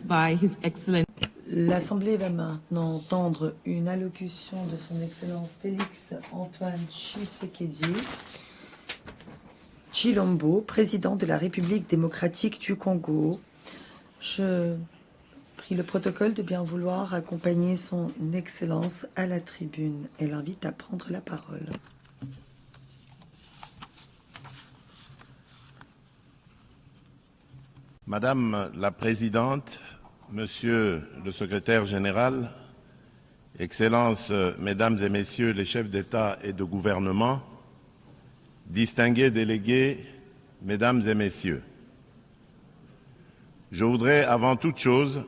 by His Excellency. L'Assemblée va maintenant entendre une allocution de son Excellence Félix Antoine Tshisekedi Tshilombo, président de la République démocratique du Congo. Je prie le protocole de bien vouloir accompagner son Excellence à la tribune et l'invite à prendre la parole. Madame la Présidente, Monsieur le Secrétaire général, Excellences, Mesdames et Messieurs les chefs d'État et de gouvernement, distingués délégués, Mesdames et Messieurs, je voudrais avant toute chose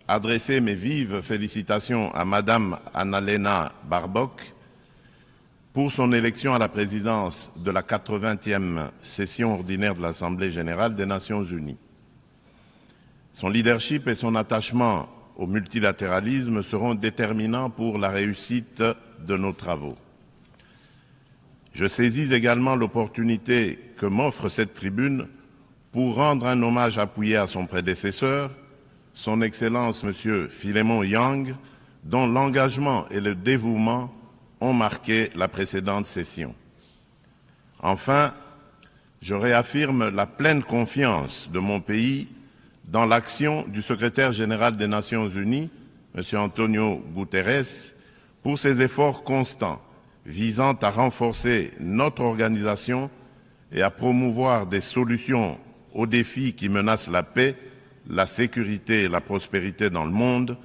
adresser mes vives félicitations à Madame Annalena Baerbock pour son élection à la présidence de la 80e session ordinaire de l'Assemblée générale des Nations unies. Son leadership et son attachement au multilatéralisme seront déterminants pour la réussite de nos travaux. Je saisis également l'opportunité que m'offre cette tribune pour rendre un hommage appuyé à son prédécesseur, son Excellence M. Philémon Yang, dont l'engagement et le dévouement ont marqué la précédente session. Enfin, je réaffirme la pleine confiance de mon pays dans l'action du secrétaire général des Nations unies, M. Antonio Guterres, pour ses efforts constants visant à renforcer notre organisation et à promouvoir des solutions aux défis qui menacent la paix, la sécurité et la prospérité dans le monde,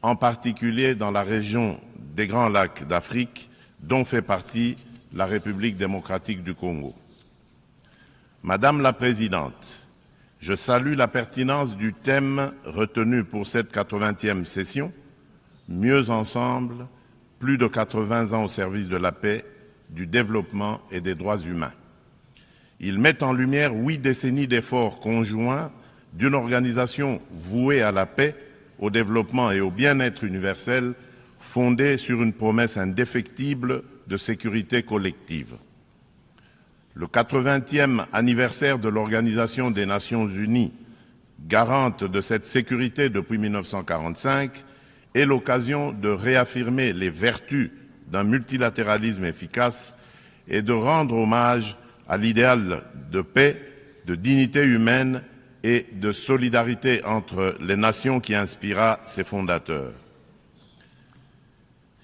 en particulier dans la région des Grands Lacs d'Afrique, dont fait partie la République démocratique du Congo. Madame la Présidente, je salue la pertinence du thème retenu pour cette 80e session, « Mieux ensemble, plus de 80 ans au service de la paix, du développement et des droits humains ». Il met en lumière 8 décennies d'efforts conjoints d'une organisation vouée à la paix, au développement et au bien-être universel, fondée sur une promesse indéfectible de sécurité collective. Le 80e anniversaire de l'Organisation des Nations Unies, garante de cette sécurité depuis 1945, est l'occasion de réaffirmer les vertus d'un multilatéralisme efficace et de rendre hommage à l'idéal de paix, de dignité humaine et de solidarité entre les nations qui inspira ses fondateurs.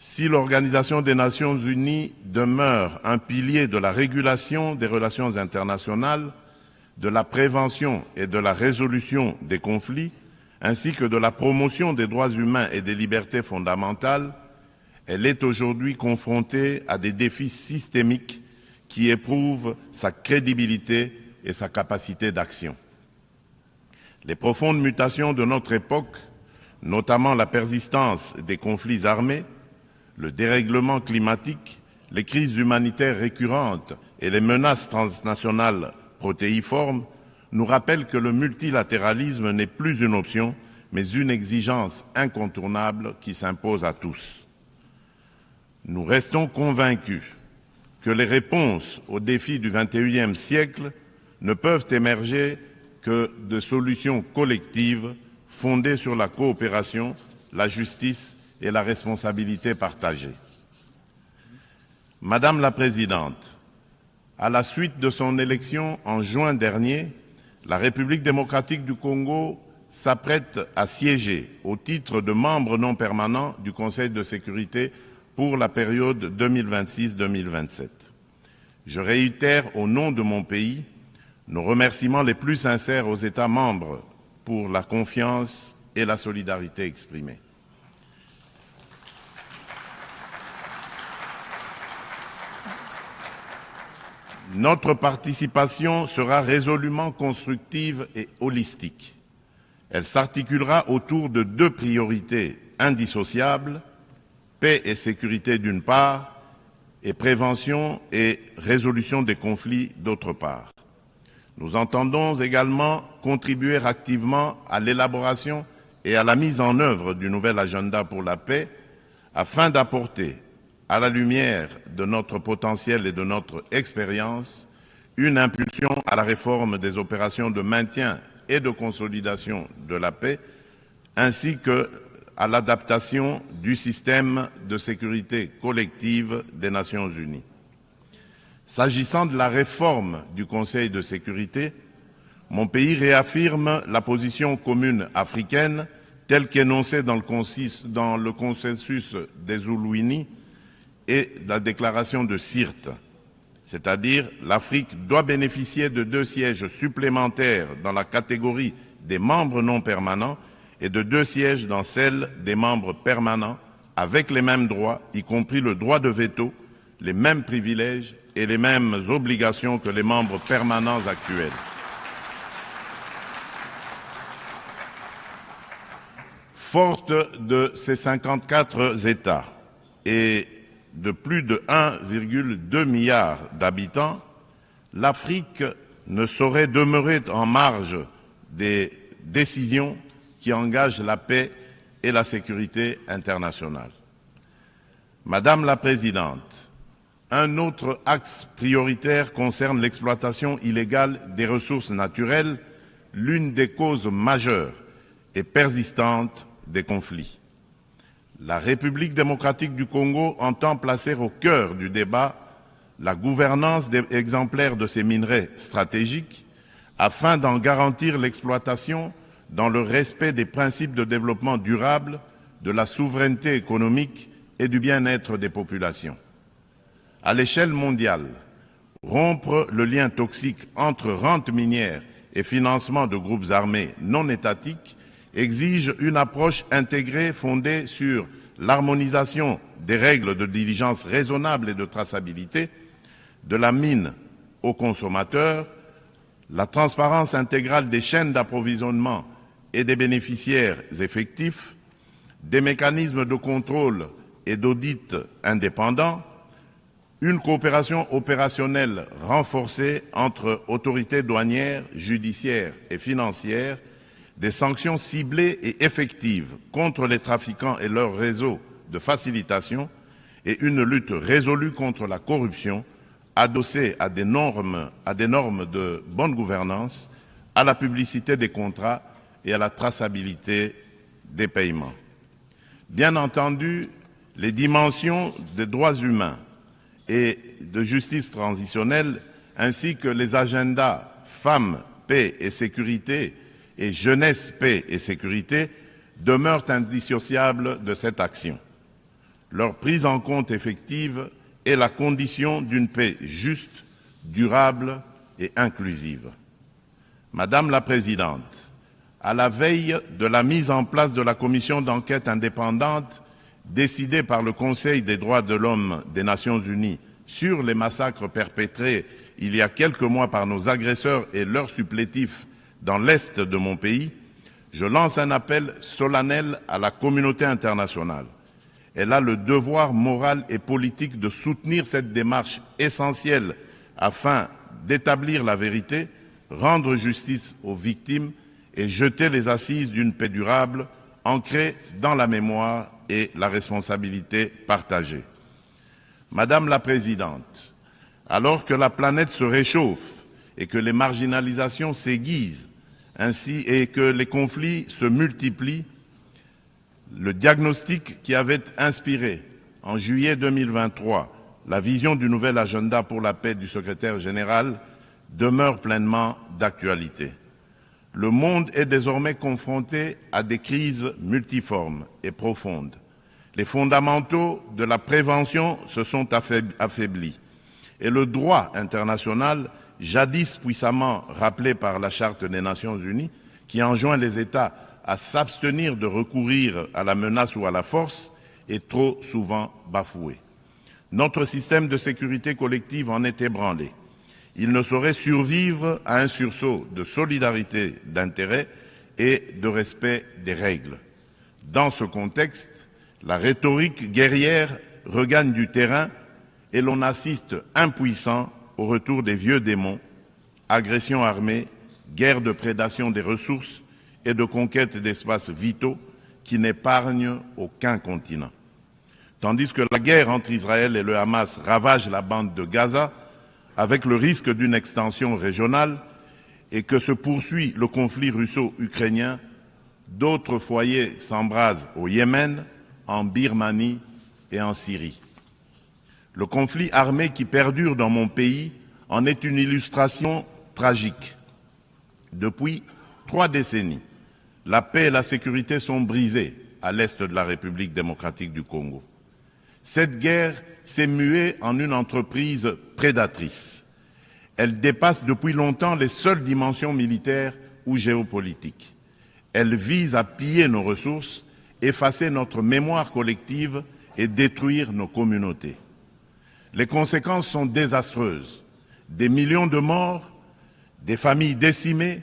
Si l'Organisation des Nations Unies demeure un pilier de la régulation des relations internationales, de la prévention et de la résolution des conflits, ainsi que de la promotion des droits humains et des libertés fondamentales, elle est aujourd'hui confrontée à des défis systémiques qui éprouvent sa crédibilité et sa capacité d'action. Les profondes mutations de notre époque, notamment la persistance des conflits armés, le dérèglement climatique, les crises humanitaires récurrentes et les menaces transnationales protéiformes nous rappellent que le multilatéralisme n'est plus une option, mais une exigence incontournable qui s'impose à tous. Nous restons convaincus que les réponses aux défis du XXIe siècle ne peuvent émerger que de solutions collectives fondées sur la coopération, la justice et la responsabilité partagée. Madame la Présidente, à la suite de son élection en juin dernier, la République démocratique du Congo s'apprête à siéger au titre de membre non permanent du Conseil de sécurité pour la période 2026-2027. Je réitère au nom de mon pays nos remerciements les plus sincères aux États membres pour la confiance et la solidarité exprimées. Notre participation sera résolument constructive et holistique. Elle s'articulera autour de 2 priorités indissociables, paix et sécurité d'une part, et prévention et résolution des conflits d'autre part. Nous entendons également contribuer activement à l'élaboration et à la mise en œuvre du nouvel agenda pour la paix afin d'apporter, à la lumière de notre potentiel et de notre expérience, une impulsion à la réforme des opérations de maintien et de consolidation de la paix, ainsi qu'à l'adaptation du système de sécurité collective des Nations Unies. S'agissant de la réforme du Conseil de sécurité, mon pays réaffirme la position commune africaine telle qu'énoncée dans le consensus des Oulouini et la déclaration de Sirte, c'est-à-dire l'Afrique doit bénéficier de 2 sièges supplémentaires dans la catégorie des membres non permanents et de 2 sièges dans celle des membres permanents, avec les mêmes droits, y compris le droit de veto, les mêmes privilèges et les mêmes obligations que les membres permanents actuels. Forte de ces 54 États et de plus de 1,2 milliard d'habitants, l'Afrique ne saurait demeurer en marge des décisions qui engagent la paix et la sécurité internationale. Madame la Présidente, un autre axe prioritaire concerne l'exploitation illégale des ressources naturelles, l'une des causes majeures et persistantes des conflits. La République démocratique du Congo entend placer au cœur du débat la gouvernance exemplaire de ces minerais stratégiques afin d'en garantir l'exploitation dans le respect des principes de développement durable, de la souveraineté économique et du bien-être des populations. À l'échelle mondiale, rompre le lien toxique entre rente minière et financement de groupes armés non étatiques exige une approche intégrée fondée sur l'harmonisation des règles de diligence raisonnable et de traçabilité, de la mine aux consommateurs, la transparence intégrale des chaînes d'approvisionnement et des bénéficiaires effectifs, des mécanismes de contrôle et d'audit indépendants, une coopération opérationnelle renforcée entre autorités douanières, judiciaires et financières, des sanctions ciblées et effectives contre les trafiquants et leurs réseaux de facilitation et une lutte résolue contre la corruption adossée à des normes de bonne gouvernance, à la publicité des contrats et à la traçabilité des paiements. Bien entendu, les dimensions des droits humains et de justice transitionnelle, ainsi que les agendas femmes, paix et sécurité et jeunesse, paix et sécurité demeurent indissociables de cette action. Leur prise en compte effective est la condition d'une paix juste, durable et inclusive. Madame la Présidente, à la veille de la mise en place de la commission d'enquête indépendante décidée par le Conseil des droits de l'homme des Nations Unies sur les massacres perpétrés il y a quelques mois par nos agresseurs et leurs supplétifs dans l'Est de mon pays, je lance un appel solennel à la communauté internationale. Elle a le devoir moral et politique de soutenir cette démarche essentielle afin d'établir la vérité, rendre justice aux victimes et jeter les assises d'une paix durable ancrée dans la mémoire et la responsabilité partagée. Madame la Présidente, alors que la planète se réchauffe et que les marginalisations s'aiguisent, ainsi et que les conflits se multiplient, le diagnostic qui avait inspiré en juillet 2023 la vision du nouvel agenda pour la paix du secrétaire général demeure pleinement d'actualité. Le monde est désormais confronté à des crises multiformes et profondes. Les fondamentaux de la prévention se sont affaiblis et le droit international, jadis puissamment rappelé par la Charte des Nations Unies, qui enjoint les États à s'abstenir de recourir à la menace ou à la force, est trop souvent bafoué. Notre système de sécurité collective en est ébranlé. Il ne saurait survivre à un sursaut de solidarité d'intérêt et de respect des règles. Dans ce contexte, la rhétorique guerrière regagne du terrain et l'on assiste impuissant au retour des vieux démons, agressions armées, guerre de prédation des ressources et de conquête d'espaces vitaux qui n'épargnent aucun continent. Tandis que la guerre entre Israël et le Hamas ravage la bande de Gaza, avec le risque d'une extension régionale, et que se poursuit le conflit russo-ukrainien, D'autres foyers s'embrasent au Yémen, en Birmanie et en Syrie. Le conflit armé qui perdure dans mon pays en est une illustration tragique. Depuis 3 décennies, la paix et la sécurité sont brisées à l'est de la République démocratique du Congo. Cette guerre s'est muée en une entreprise prédatrice. Elle dépasse depuis longtemps les seules dimensions militaires ou géopolitiques. Elle vise à piller nos ressources, effacer notre mémoire collective et détruire nos communautés. Les conséquences sont désastreuses. Des millions de morts, des familles décimées,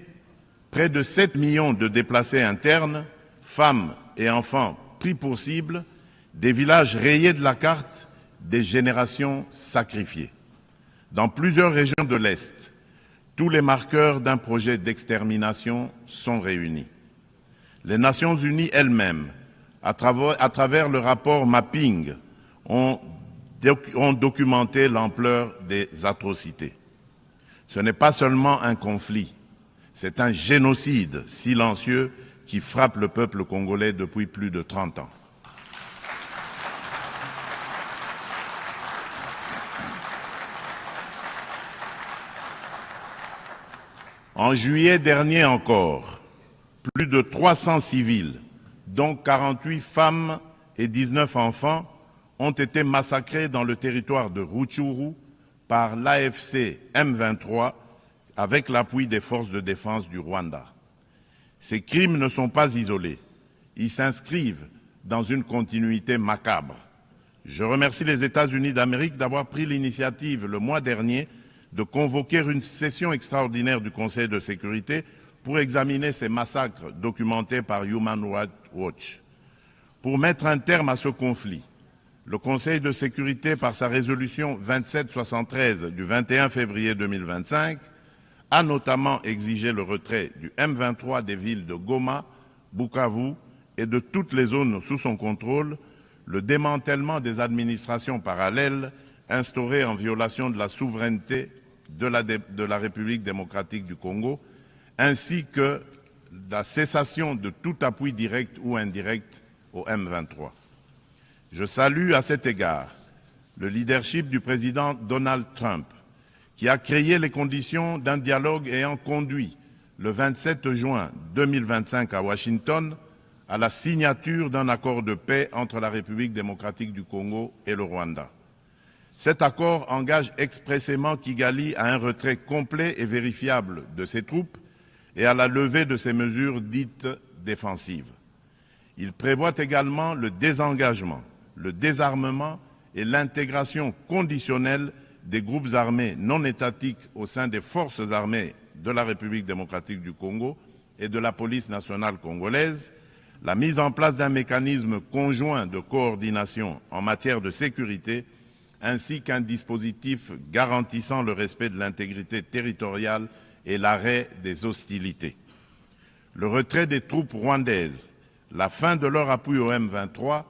près de 7 millions de déplacés internes, femmes et enfants pris pour cible, des villages rayés de la carte, des générations sacrifiées. Dans plusieurs régions de l'Est, tous les marqueurs d'un projet d'extermination sont réunis. Les Nations Unies elles-mêmes, à travers le rapport Mapping, ont documenté l'ampleur des atrocités. Ce n'est pas seulement un conflit, c'est un génocide silencieux qui frappe le peuple congolais depuis plus de 30 ans. En juillet dernier encore, plus de 300 civils, dont 48 femmes et 19 enfants, ont été massacrés dans le territoire de Rutshuru par l'AFC M23 avec l'appui des forces de défense du Rwanda. Ces crimes ne sont pas isolés. Ils s'inscrivent dans une continuité macabre. Je remercie les États-Unis d'Amérique d'avoir pris l'initiative le mois dernier de convoquer une session extraordinaire du Conseil de sécurité pour examiner ces massacres documentés par Human Rights Watch. Pour mettre un terme à ce conflit, le Conseil de sécurité, par sa résolution 2773 du 21 février 2025, a notamment exigé le retrait du M23 des villes de Goma, Bukavu et de toutes les zones sous son contrôle, le démantèlement des administrations parallèles instaurées en violation de la souveraineté de la République démocratique du Congo, ainsi que la cessation de tout appui direct ou indirect au M23. Je salue à cet égard le leadership du président Donald Trump, qui a créé les conditions d'un dialogue ayant conduit le 27 juin 2025 à Washington à la signature d'un accord de paix entre la République démocratique du Congo et le Rwanda. Cet accord engage expressément Kigali à un retrait complet et vérifiable de ses troupes et à la levée de ses mesures dites défensives. Il prévoit également le désengagement, le désarmement et l'intégration conditionnelle des groupes armés non étatiques au sein des forces armées de la République démocratique du Congo et de la police nationale congolaise, la mise en place d'un mécanisme conjoint de coordination en matière de sécurité, ainsi qu'un dispositif garantissant le respect de l'intégrité territoriale et l'arrêt des hostilités. Le retrait des troupes rwandaises, la fin de leur appui au M23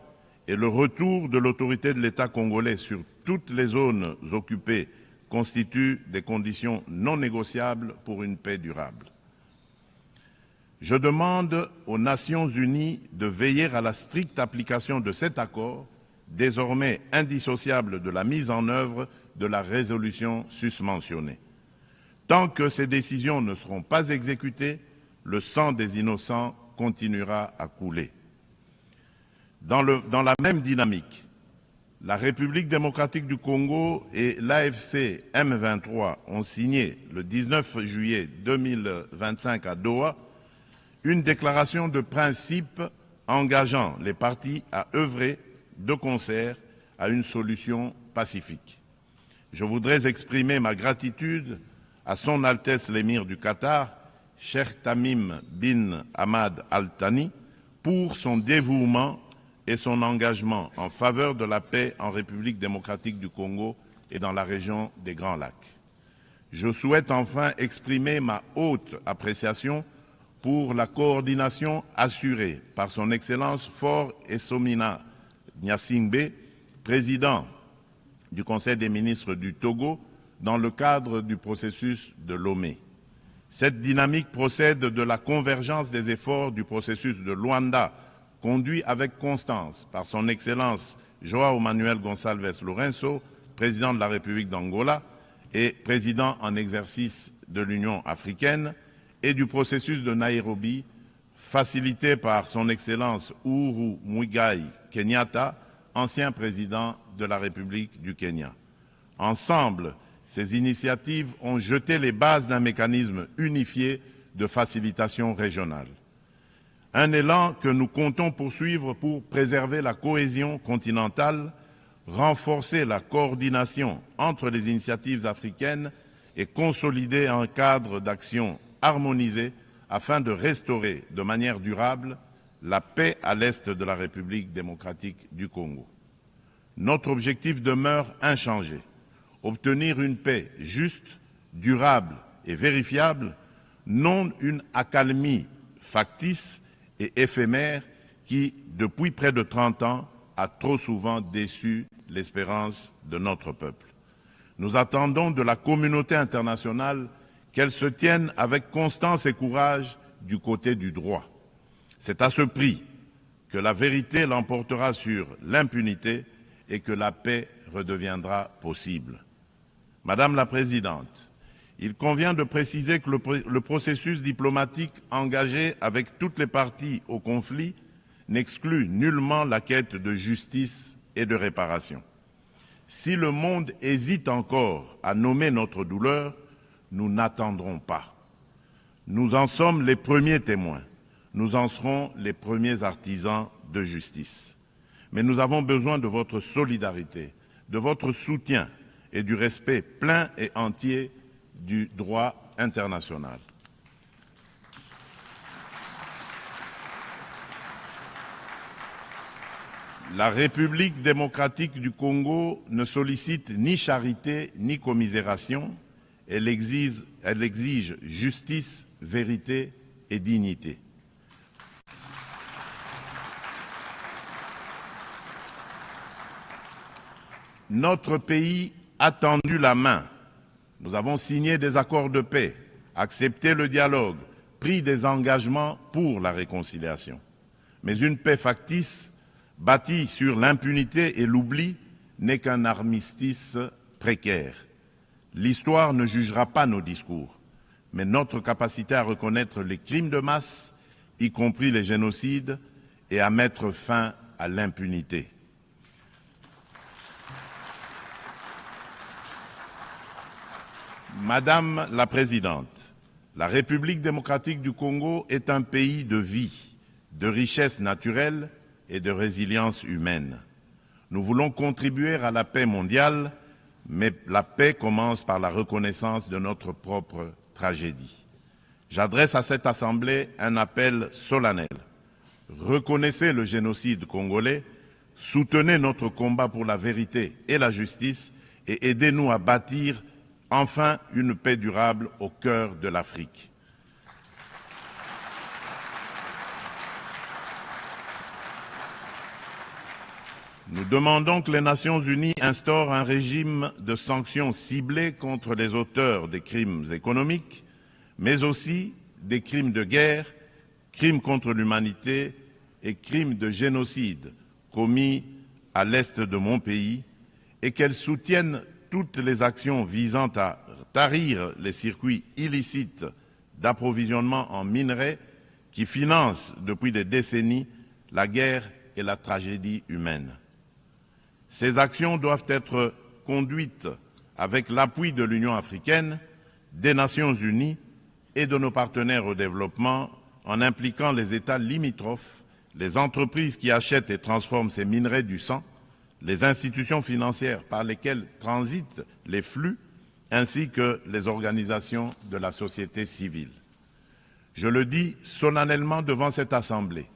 et le retour de l'autorité de l'État congolais sur toutes les zones occupées constituent des conditions non négociables pour une paix durable. Je demande aux Nations Unies de veiller à la stricte application de cet accord, désormais indissociable de la mise en œuvre de la résolution susmentionnée. Tant que ces décisions ne seront pas exécutées, le sang des innocents continuera à couler. Dans la même dynamique, la République démocratique du Congo et l'AFC M23 ont signé le 19 juillet 2025 à Doha une déclaration de principe engageant les parties à œuvrer de concert à une solution pacifique. Je voudrais exprimer ma gratitude à Son Altesse l'Émir du Qatar, Cheikh Tamim bin Hamad Al Thani, pour son dévouement et son engagement en faveur de la paix en République démocratique du Congo et dans la région des Grands Lacs. Je souhaite enfin exprimer ma haute appréciation pour la coordination assurée par son Excellence Faure Essomina Gnassingbé, président du Conseil des ministres du Togo, dans le cadre du processus de Lomé. Cette dynamique procède de la convergence des efforts du processus de Luanda, conduit avec constance par son Excellence João Manuel Gonçalves Lourenço, président de la République d'Angola et président en exercice de l'Union africaine, et du processus de Nairobi, facilité par son Excellence Uhuru Muigai Kenyatta, ancien président de la République du Kenya. Ensemble, ces initiatives ont jeté les bases d'un mécanisme unifié de facilitation régionale. Un élan que nous comptons poursuivre pour préserver la cohésion continentale, renforcer la coordination entre les initiatives africaines et consolider un cadre d'action harmonisé afin de restaurer de manière durable la paix à l'est de la République démocratique du Congo. Notre objectif demeure inchangé: obtenir une paix juste, durable et vérifiable, non une accalmie factice et éphémère qui, depuis près de 30 ans, a trop souvent déçu l'espérance de notre peuple. Nous attendons de la communauté internationale qu'elle se tienne avec constance et courage du côté du droit. C'est à ce prix que la vérité l'emportera sur l'impunité et que la paix redeviendra possible. Madame la Présidente, il convient de préciser que le processus diplomatique engagé avec toutes les parties au conflit n'exclut nullement la quête de justice et de réparation. Si le monde hésite encore à nommer notre douleur, nous n'attendrons pas. Nous en sommes les premiers témoins. Nous en serons les premiers artisans de justice. Mais nous avons besoin de votre solidarité, de votre soutien et du respect plein et entier du droit international. La République démocratique du Congo ne sollicite ni charité ni commisération. Elle exige justice, vérité et dignité. Notre pays a tendu la main. Nous avons signé des accords de paix, accepté le dialogue, pris des engagements pour la réconciliation. Mais une paix factice, bâtie sur l'impunité et l'oubli, n'est qu'un armistice précaire. L'histoire ne jugera pas nos discours, mais notre capacité à reconnaître les crimes de masse, y compris les génocides, et à mettre fin à l'impunité. Madame la Présidente, la République démocratique du Congo est un pays de vie, de richesse naturelle et de résilience humaine. Nous voulons contribuer à la paix mondiale, mais la paix commence par la reconnaissance de notre propre tragédie. J'adresse à cette Assemblée un appel solennel. Reconnaissez le génocide congolais, soutenez notre combat pour la vérité et la justice et aidez-nous à bâtir enfin une paix durable au cœur de l'Afrique. Nous demandons que les Nations Unies instaurent un régime de sanctions ciblées contre les auteurs des crimes économiques, mais aussi des crimes de guerre, crimes contre l'humanité et crimes de génocide commis à l'est de mon pays, et qu'elles soutiennent toutes les actions visant à tarir les circuits illicites d'approvisionnement en minerais qui financent depuis des décennies la guerre et la tragédie humaine. Ces actions doivent être conduites avec l'appui de l'Union africaine, des Nations unies et de nos partenaires au développement, en impliquant les États limitrophes, les entreprises qui achètent et transforment ces minerais du sang, les institutions financières par lesquelles transitent les flux, ainsi que les organisations de la société civile. Je le dis solennellement devant cette Assemblée,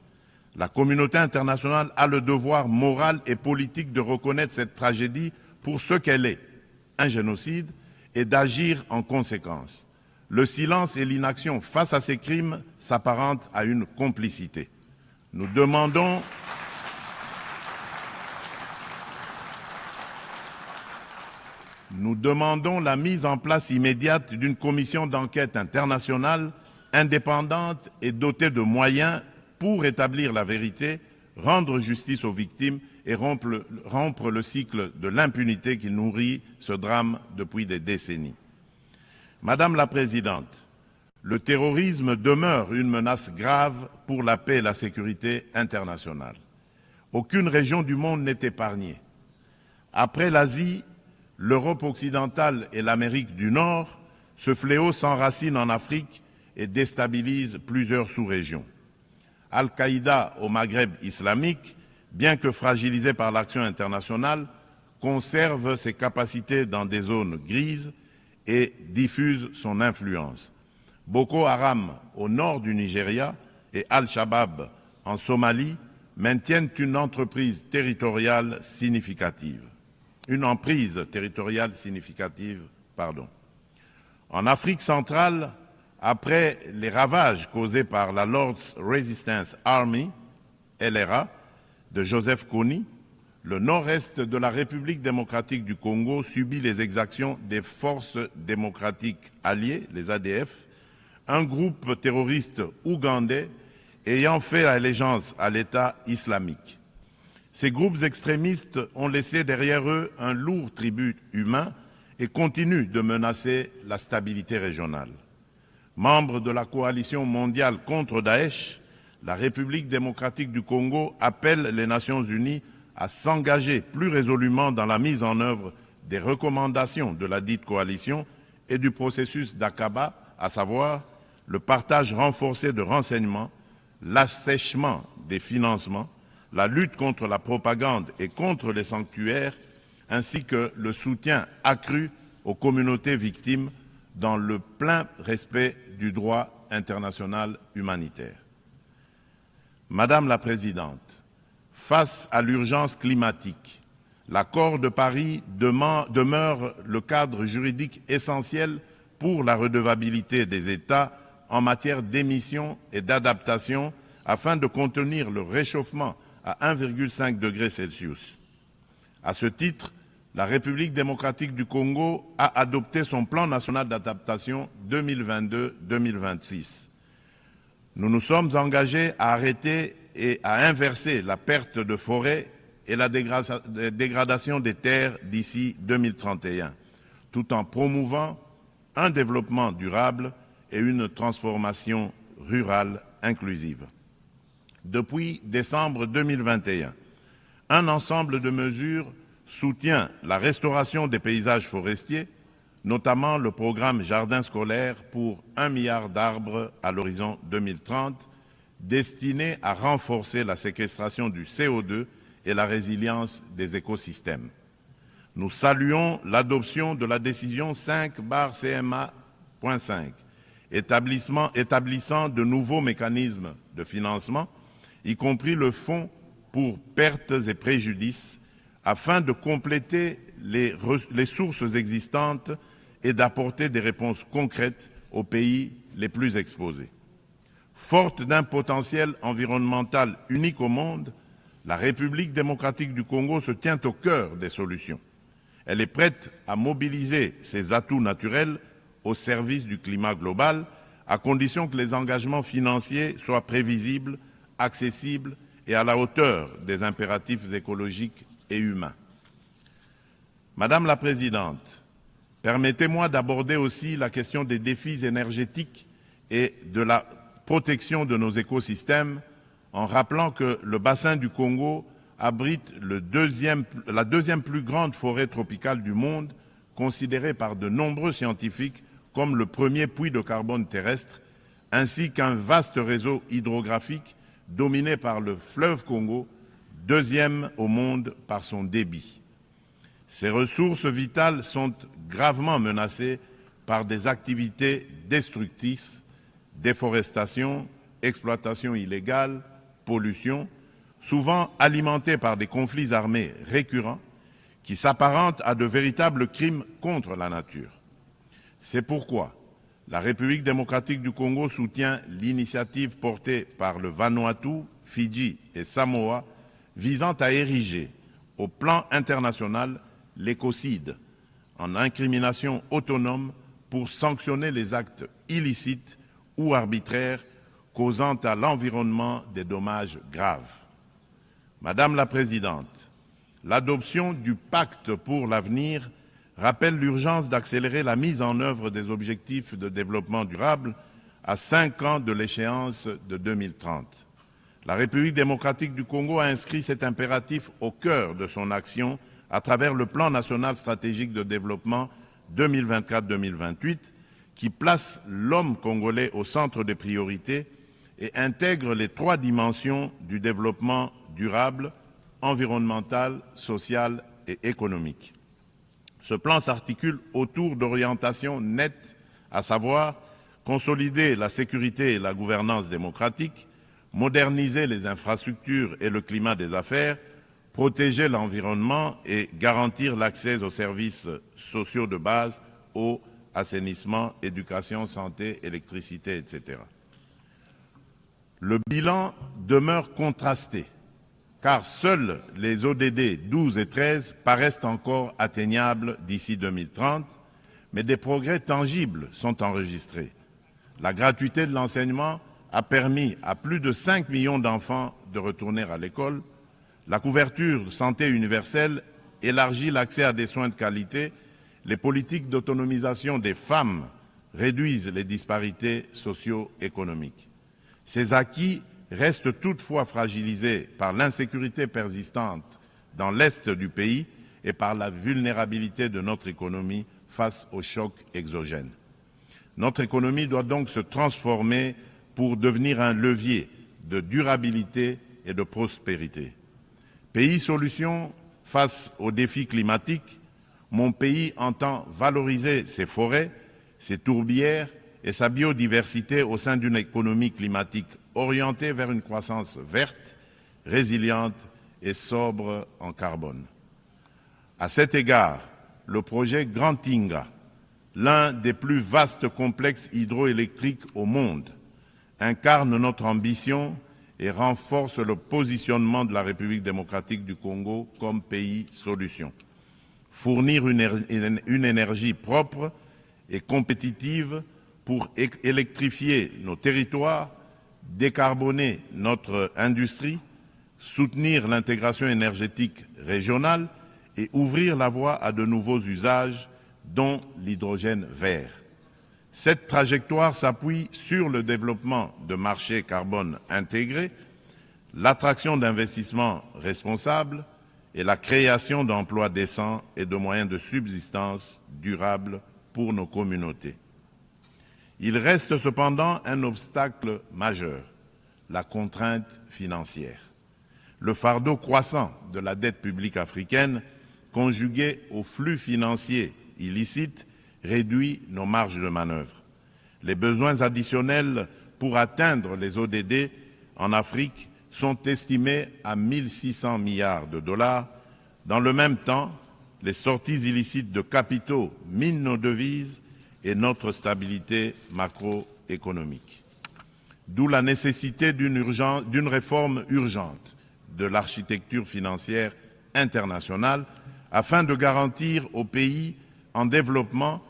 la communauté internationale a le devoir moral et politique de reconnaître cette tragédie pour ce qu'elle est, un génocide, et d'agir en conséquence. Le silence et l'inaction face à ces crimes s'apparentent à une complicité. Nous demandons nous demandons la mise en place immédiate d'une commission d'enquête internationale indépendante et dotée de moyens pour établir la vérité, rendre justice aux victimes et rompre le cycle de l'impunité qui nourrit ce drame depuis des décennies. Madame la Présidente, le terrorisme demeure une menace grave pour la paix et la sécurité internationale. Aucune région du monde n'est épargnée. Après l'Asie, l'Europe occidentale et l'Amérique du Nord, ce fléau s'enracine en Afrique et déstabilise plusieurs sous-régions. Al-Qaïda au Maghreb islamique, bien que fragilisé par l'action internationale, conserve ses capacités dans des zones grises et diffuse son influence. Boko Haram au nord du Nigeria et Al-Shabaab en Somalie maintiennent une emprise territoriale significative. En Afrique centrale, après les ravages causés par la Lord's Resistance Army, LRA, de Joseph Kony, le nord-est de la République démocratique du Congo subit les exactions des forces démocratiques alliées, les ADF, un groupe terroriste ougandais ayant fait allégeance à l'État islamique. Ces groupes extrémistes ont laissé derrière eux un lourd tribut humain et continuent de menacer la stabilité régionale. Membre de la coalition mondiale contre Daesh, la République démocratique du Congo appelle les Nations unies à s'engager plus résolument dans la mise en œuvre des recommandations de la dite coalition et du processus d'Aqaba, à savoir le partage renforcé de renseignements, l'assèchement des financements, la lutte contre la propagande et contre les sanctuaires, ainsi que le soutien accru aux communautés victimes dans le plein respect du droit international humanitaire. Madame la Présidente, face à l'urgence climatique, l'accord de Paris demeure le cadre juridique essentiel pour la redevabilité des États en matière d'émissions et d'adaptation afin de contenir le réchauffement à 1,5 degré Celsius. À ce titre, la République démocratique du Congo a adopté son plan national d'adaptation 2022-2026. Nous nous sommes engagés à arrêter et à inverser la perte de forêt et la dégradation des terres d'ici 2031, tout en promouvant un développement durable et une transformation rurale inclusive. Depuis décembre 2021, un ensemble de mesures soutient la restauration des paysages forestiers, notamment le programme Jardin scolaire pour 1 milliard d'arbres à l'horizon 2030, destiné à renforcer la séquestration du CO2 et la résilience des écosystèmes. Nous saluons l'adoption de la décision 5/CMA.5, établissant de nouveaux mécanismes de financement, y compris le fonds pour pertes et préjudices, afin de compléter les sources existantes et d'apporter des réponses concrètes aux pays les plus exposés. Forte d'un potentiel environnemental unique au monde, la République démocratique du Congo se tient au cœur des solutions. Elle est prête à mobiliser ses atouts naturels au service du climat global, à condition que les engagements financiers soient prévisibles, accessibles et à la hauteur des impératifs écologiques et humains. Madame la Présidente, permettez-moi d'aborder aussi la question des défis énergétiques et de la protection de nos écosystèmes en rappelant que le bassin du Congo abrite la deuxième plus grande forêt tropicale du monde, considérée par de nombreux scientifiques comme le premier puits de carbone terrestre, ainsi qu'un vaste réseau hydrographique dominé par le fleuve Congo, deuxième au monde par son débit. Ces ressources vitales sont gravement menacées par des activités destructrices, déforestation, exploitation illégale, pollution, souvent alimentées par des conflits armés récurrents qui s'apparentent à de véritables crimes contre la nature. C'est pourquoi la République démocratique du Congo soutient l'initiative portée par le Vanuatu, Fidji et Samoa visant à ériger au plan international l'écocide en incrimination autonome pour sanctionner les actes illicites ou arbitraires causant à l'environnement des dommages graves. Madame la Présidente, l'adoption du pacte pour l'avenir rappelle l'urgence d'accélérer la mise en œuvre des objectifs de développement durable à 5 ans de l'échéance de 2030. La République démocratique du Congo a inscrit cet impératif au cœur de son action à travers le plan national stratégique de développement 2024-2028 qui place l'homme congolais au centre des priorités et intègre les 3 dimensions du développement durable, environnemental, social et économique. Ce plan s'articule autour d'orientations nettes, à savoir consolider la sécurité et la gouvernance démocratique, moderniser les infrastructures et le climat des affaires, protéger l'environnement et garantir l'accès aux services sociaux de base, eau, assainissement, éducation, santé, électricité, etc. Le bilan demeure contrasté, car seuls les ODD 12 et 13 paraissent encore atteignables d'ici 2030, mais des progrès tangibles sont enregistrés. La gratuité de l'enseignement a permis à plus de 5 millions d'enfants de retourner à l'école. La couverture de santé universelle élargit l'accès à des soins de qualité. Les politiques d'autonomisation des femmes réduisent les disparités socio-économiques. Ces acquis restent toutefois fragilisés par l'insécurité persistante dans l'est du pays et par la vulnérabilité de notre économie face aux chocs exogènes. Notre économie doit donc se transformer pour devenir un levier de durabilité et de prospérité. Pays solution face aux défis climatiques, mon pays entend valoriser ses forêts, ses tourbières et sa biodiversité au sein d'une économie climatique orientée vers une croissance verte, résiliente et sobre en carbone. À cet égard, le projet Grand Inga, l'un des plus vastes complexes hydroélectriques au monde, incarne notre ambition et renforce le positionnement de la République démocratique du Congo comme pays solution. Fournir une énergie propre et compétitive pour électrifier nos territoires, décarboner notre industrie, soutenir l'intégration énergétique régionale et ouvrir la voie à de nouveaux usages, dont l'hydrogène vert. Cette trajectoire s'appuie sur le développement de marchés carbone intégrés, l'attraction d'investissements responsables et la création d'emplois décents et de moyens de subsistance durables pour nos communautés. Il reste cependant un obstacle majeur, la contrainte financière. Le fardeau croissant de la dette publique africaine, conjugué aux flux financiers illicites, réduit nos marges de manœuvre. Les besoins additionnels pour atteindre les ODD en Afrique sont estimés à 1 600 milliards de dollars. Dans le même temps, les sorties illicites de capitaux minent nos devises et notre stabilité macroéconomique. D'où la nécessité d'une réforme urgente de l'architecture financière internationale afin de garantir aux pays en développement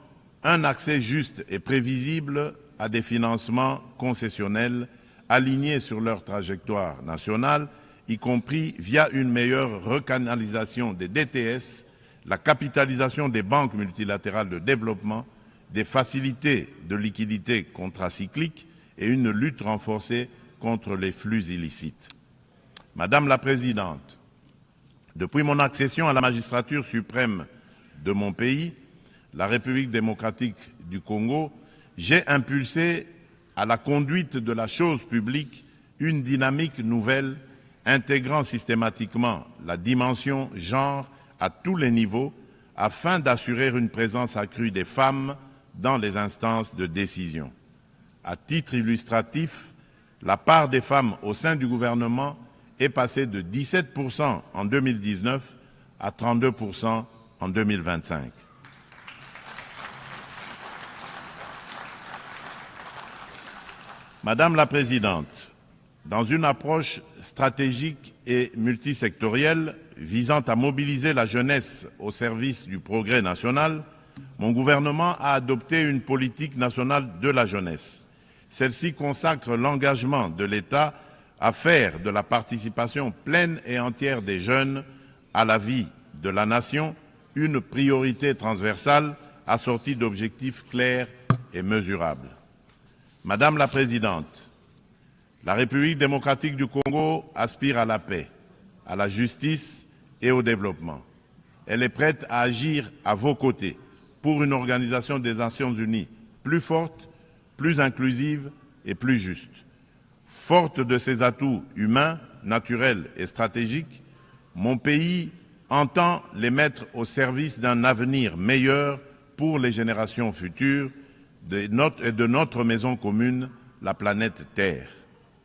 un accès juste et prévisible à des financements concessionnels alignés sur leur trajectoire nationale, y compris via une meilleure recanalisation des DTS, la capitalisation des banques multilatérales de développement, des facilités de liquidité contracycliques et une lutte renforcée contre les flux illicites. Madame la Présidente, depuis mon accession à la magistrature suprême de mon pays, la République démocratique du Congo, j'ai impulsé à la conduite de la chose publique une dynamique nouvelle intégrant systématiquement la dimension genre à tous les niveaux afin d'assurer une présence accrue des femmes dans les instances de décision. À titre illustratif, la part des femmes au sein du gouvernement est passée de 17% en 2019 à 32% en 2025. Madame la Présidente, dans une approche stratégique et multisectorielle visant à mobiliser la jeunesse au service du progrès national, mon gouvernement a adopté une politique nationale de la jeunesse. Celle-ci consacre l'engagement de l'État à faire de la participation pleine et entière des jeunes à la vie de la nation une priorité transversale assortie d'objectifs clairs et mesurables. Madame la Présidente, la République démocratique du Congo aspire à la paix, à la justice et au développement. Elle est prête à agir à vos côtés pour une organisation des Nations Unies plus forte, plus inclusive et plus juste. Forte de ses atouts humains, naturels et stratégiques, mon pays entend les mettre au service d'un avenir meilleur pour les générations futures et de notre maison commune, la planète Terre.